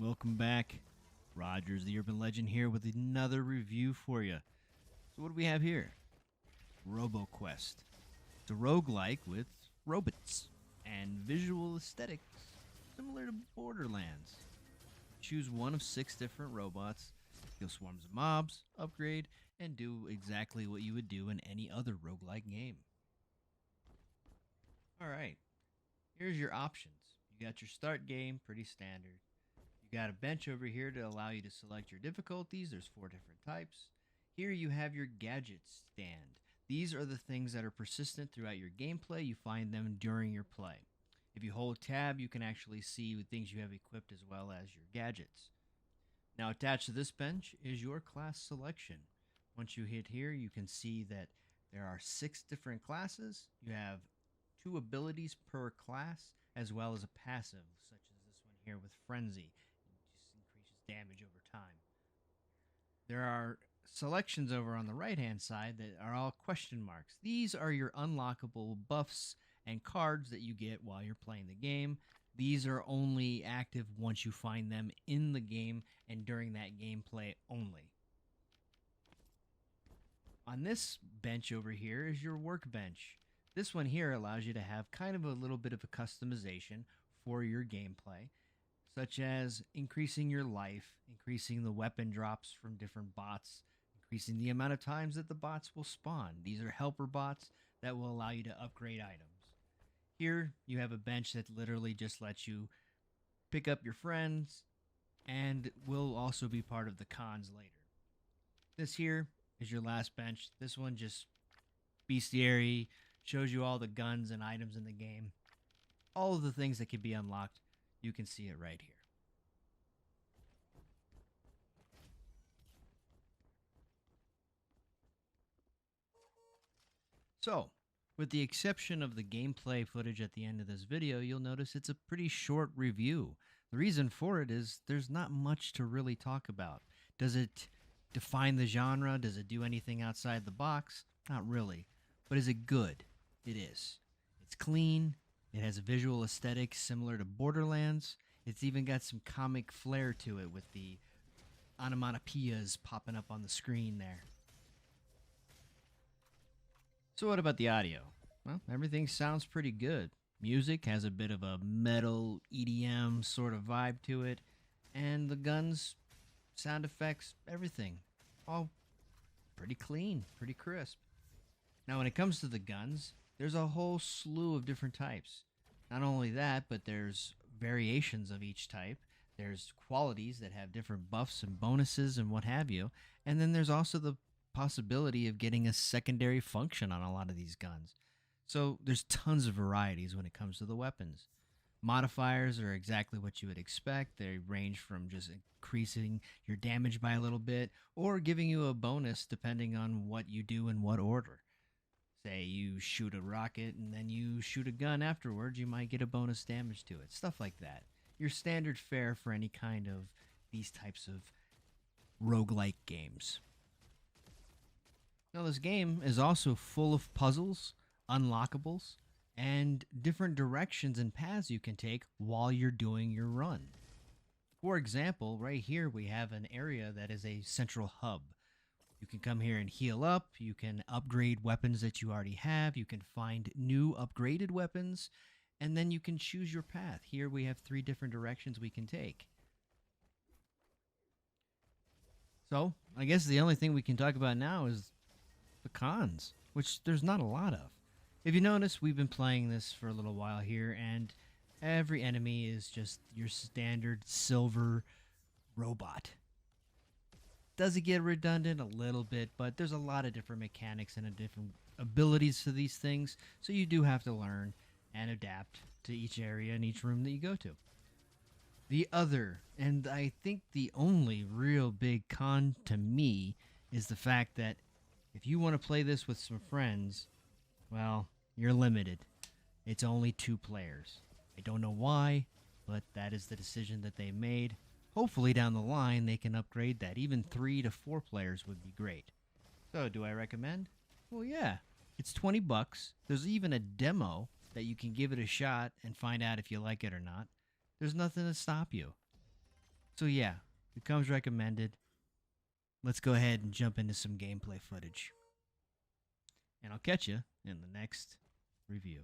Welcome back. Rogers, the Urban Legend, here with another review for you. So what do we have here? Roboquest. It's a roguelike with robots and visual aesthetics similar to Borderlands. Choose one of 6 different robots, kill swarms of mobs, upgrade, and do exactly what you would do in any other roguelike game. Alright, here's your options. You got your start game, pretty standard. You got a bench over here to allow you to select your difficulties. There's 4 different types. Here you have your gadget stand. These are the things that are persistent throughout your gameplay. You find them during your play. If you hold tab, you can actually see the things you have equipped as well as your gadgets. Now attached to this bench is your class selection. Once you hit here, you can see that there are 6 different classes. You have 2 abilities per class, as well as a passive, such as this one here with Frenzy. It just increases damage over time. There are selections over on the right-hand side that are all question marks. These are your unlockable buffs and cards that you get while you're playing the game. These are only active once you find them in the game and during that gameplay only. On this bench over here is your workbench. This one here allows you to have kind of a little bit of a customization for your gameplay, such as increasing your life, increasing the weapon drops from different bots, increasing the amount of times that the bots will spawn. These are helper bots that will allow you to upgrade items. Here you have a bench that literally just lets you pick up your friends and will also be part of the cons later. This here is your last bench. This one just bestiary, shows you all the guns and items in the game. All of the things that can be unlocked, you can see it right here. So, with the exception of the gameplay footage at the end of this video, you'll notice it's a pretty short review. The reason for it is there's not much to really talk about. Does it define the genre? Does it do anything outside the box? Not really. But is it good? It is. It's clean. It has a visual aesthetic similar to Borderlands. It's even got some comic flair to it with the onomatopoeias popping up on the screen there. So what about the audio? Well, everything sounds pretty good. Music has a bit of a metal EDM sort of vibe to it, and the guns, sound effects, everything, all pretty clean, pretty crisp. Now when it comes to the guns, there's a whole slew of different types. Not only that, but there's variations of each type. There's qualities that have different buffs and bonuses and what have you. And then there's also the possibility of getting a secondary function on a lot of these guns. So there's tons of varieties when it comes to the weapons. Modifiers are exactly what you would expect. They range from just increasing your damage by a little bit or giving you a bonus depending on what you do in what order. Say you shoot a rocket and then you shoot a gun afterwards, you might get a bonus damage to it. Stuff like that. Your standard fare for any kind of these types of roguelike games. Now this game is also full of puzzles, unlockables, and different directions and paths you can take while you're doing your run. For example, right here we have an area that is a central hub. You can come here and heal up, you can upgrade weapons that you already have, you can find new upgraded weapons, and then you can choose your path. Here we have 3 different directions we can take. So, I guess the only thing we can talk about now is the cons, which there's not a lot of. If you notice, we've been playing this for a little while here, and every enemy is just your standard silver robot. Does it get redundant? A little bit, but there's a lot of different mechanics and different abilities to these things, so you do have to learn and adapt to each area and each room that you go to. The other, and I think the only real big con to me, is the fact that if you want to play this with some friends, well, you're limited. It's only 2 players. I don't know why, but that is the decision that they made. Hopefully down the line they can upgrade that. Even 3 to 4 players would be great. So do I recommend? Well, yeah. It's $20. There's even a demo that you can give it a shot and find out if you like it or not. There's nothing to stop you. So yeah, it comes recommended. Let's go ahead and jump into some gameplay footage. And I'll catch you in the next review.